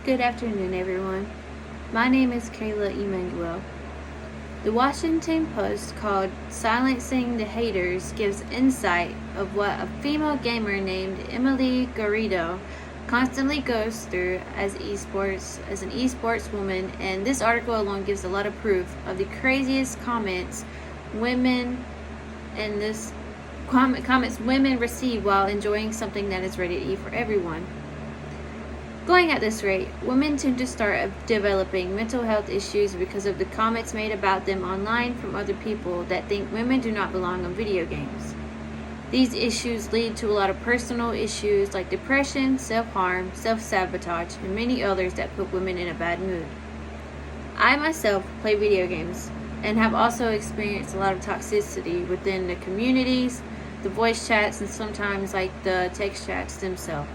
Good afternoon, everyone. My name is Kayla Emanuel. The Washington Post called Silencing the Haters gives insight of what a female gamer named Emily Garrido constantly goes through as an esports woman, and this article alone gives a lot of proof of the craziest comments women receive while enjoying something that is ready to eat for everyone. Going at this rate, women tend to start developing mental health issues because of the comments made about them online from other people that think women do not belong on video games. These issues lead to a lot of personal issues like depression, self-harm, self-sabotage, and many others that put women in a bad mood. I myself play video games and have also experienced a lot of toxicity within the communities, the voice chats, and sometimes like the text chats themselves.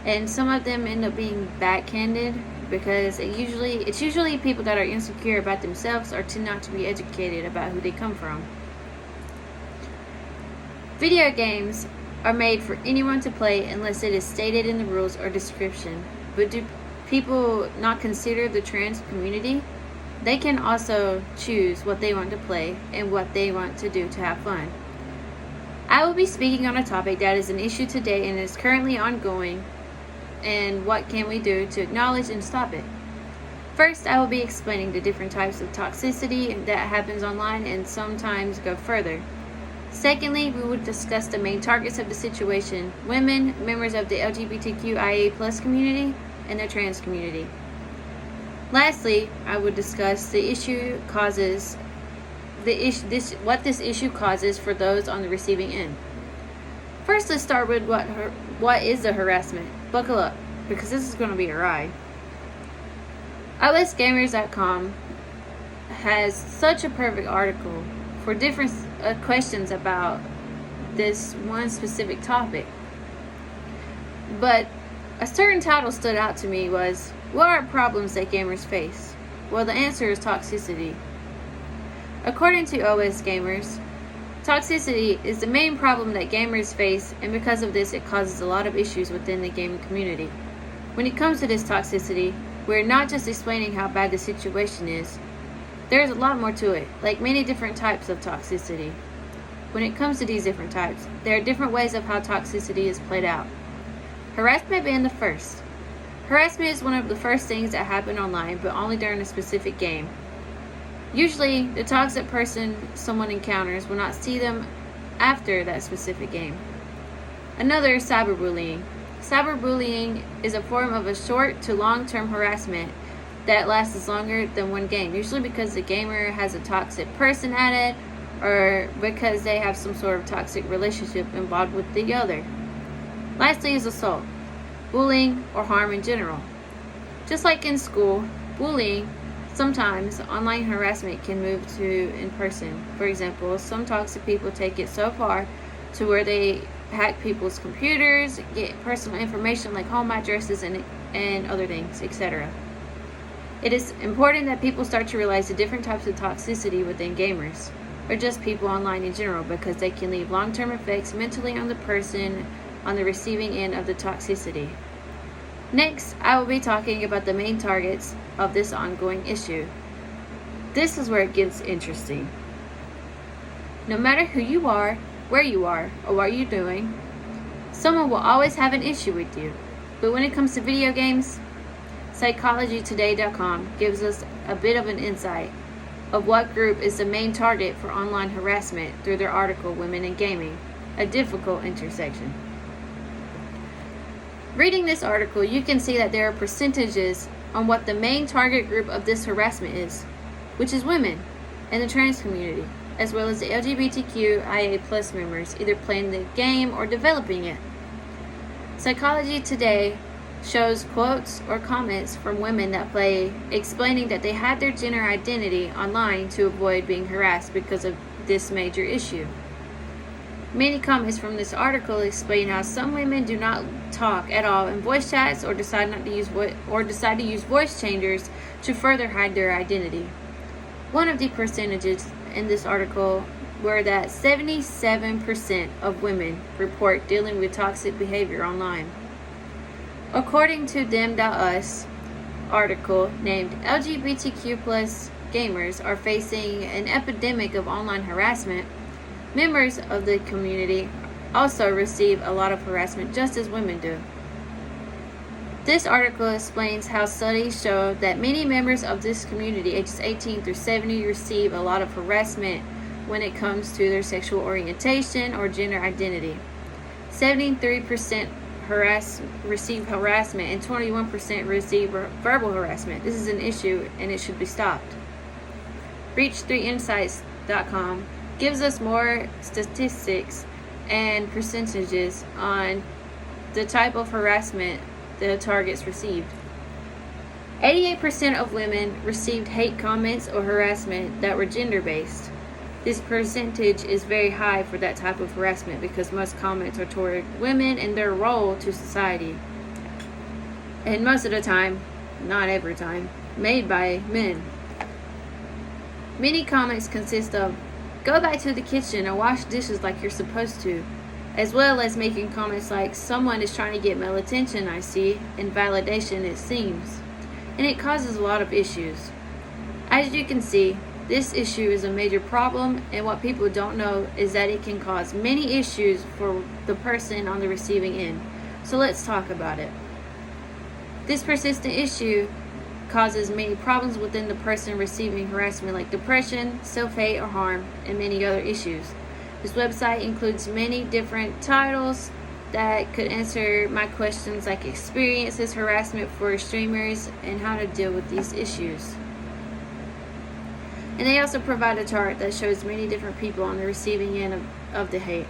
And some of them end up being backhanded because it's usually people that are insecure about themselves or tend not to be educated about who they come from. Video games are made for anyone to play unless it is stated in the rules or description. But do people not consider the trans community? They can also choose what they want to play and what they want to do to have fun. I will be speaking on a topic that is an issue today and is currently ongoing, and what can we do to acknowledge and stop it. First, I will be explaining the different types of toxicity that happens online and sometimes go further. Secondly, we will discuss the main targets of the situation: women, members of the LGBTQIA+ community, and the trans community. Lastly, I will discuss what this issue causes for those on the receiving end. First, let's start with what is the harassment. Buckle up, because this is going to be a ride. OSGamers.com has such a perfect article for different questions about this one specific topic. But a certain title stood out to me was, what are problems that gamers face? Well, the answer is toxicity. According to OS Gamers, toxicity is the main problem that gamers face, and because of this, it causes a lot of issues within the gaming community. When it comes to this toxicity, we're not just explaining how bad the situation is. There's a lot more to it, like many different types of toxicity. When it comes to these different types, there are different ways of how toxicity is played out. Harassment being the first. Harassment is one of the first things that happen online, but only during a specific game. Usually, the toxic person someone encounters will not see them after that specific game. Another is cyberbullying. Cyberbullying is a form of a short to long-term harassment that lasts longer than one game, usually because the gamer has a toxic person at it or because they have some sort of toxic relationship involved with the other. Lastly is assault, bullying, or harm in general. Just like in school, bullying, sometimes online harassment can move to in person. For example, some toxic people take it so far to where they hack people's computers, get personal information like home addresses and other things, etc. It is important that people start to realize the different types of toxicity within gamers, or just people online in general, because they can leave long-term effects mentally on the person on the receiving end of the toxicity. Next, I will be talking about the main targets of this ongoing issue. This is where it gets interesting. No matter who you are, where you are, or what you're doing, someone will always have an issue with you. But when it comes to video games, PsychologyToday.com gives us a bit of an insight of what group is the main target for online harassment through their article, Women in Gaming, a difficult intersection. Reading this article, you can see that there are percentages on what the main target group of this harassment is, which is women and the trans community, as well as the LGBTQIA+ members, either playing the game or developing it. Psychology Today shows quotes or comments from women that play explaining that they had their gender identity online to avoid being harassed because of this major issue. Many comments from this article explain how some women do not talk at all in voice chats or decide to use voice changers to further hide their identity. One of the percentages in this article were that 77% of women report dealing with toxic behavior online. According to them.us, article named LGBTQ plus gamers are facing an epidemic of online harassment, members of the community also receive a lot of harassment just as women do. This article explains how studies show that many members of this community, ages 18 through 70, receive a lot of harassment when it comes to their sexual orientation or gender identity. 73% receive harassment and 21% receive verbal harassment. This is an issue and it should be stopped. Reach3insights.com gives us more statistics and percentages on the type of harassment the targets received. 88% of women received hate comments or harassment that were gender-based. This percentage is very high for that type of harassment because most comments are toward women and their role to society. And most of the time, not every time, made by men. Many comments consist of, "Go back to the kitchen and wash dishes like you're supposed to," as well as making comments like, "Someone is trying to get male attention, I see, and validation, it seems." And it causes a lot of issues. As you can see, this issue is a major problem, and what people don't know is that it can cause many issues for the person on the receiving end. So let's talk about it. This persistent issue causes many problems within the person receiving harassment, like depression, self-hate or harm, and many other issues. This website includes many different titles that could answer my questions, like experiences harassment for streamers and how to deal with these issues. And they also provide a chart that shows many different people on the receiving end of the hate.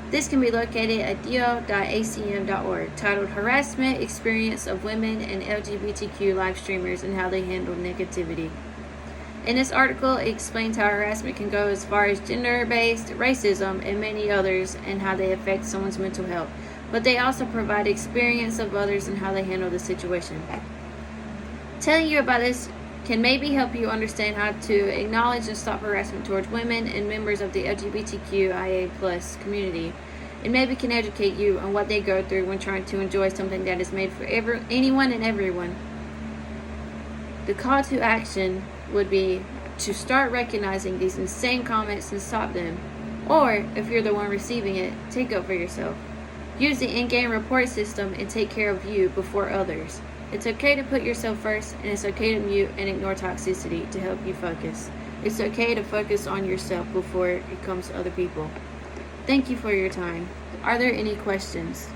This can be located at do.acm.org, titled Harassment Experience of Women and LGBTQ Live Streamers and How They Handle Negativity. In this article, it explains how harassment can go as far as gender-based, racism, and many others, and how they affect someone's mental health. But they also provide experience of others and how they handle the situation. Telling you about this can maybe help you understand how to acknowledge and stop harassment towards women and members of the LGBTQIA+ community, and maybe can educate you on what they go through when trying to enjoy something that is made for anyone and everyone. The call to action would be to start recognizing these insane comments and stop them, or if you're the one receiving it, take up for yourself. Use the in-game report system and take care of you before others. It's okay to put yourself first, and it's okay to mute and ignore toxicity to help you focus. It's okay to focus on yourself before it comes to other people. Thank you for your time. Are there any questions?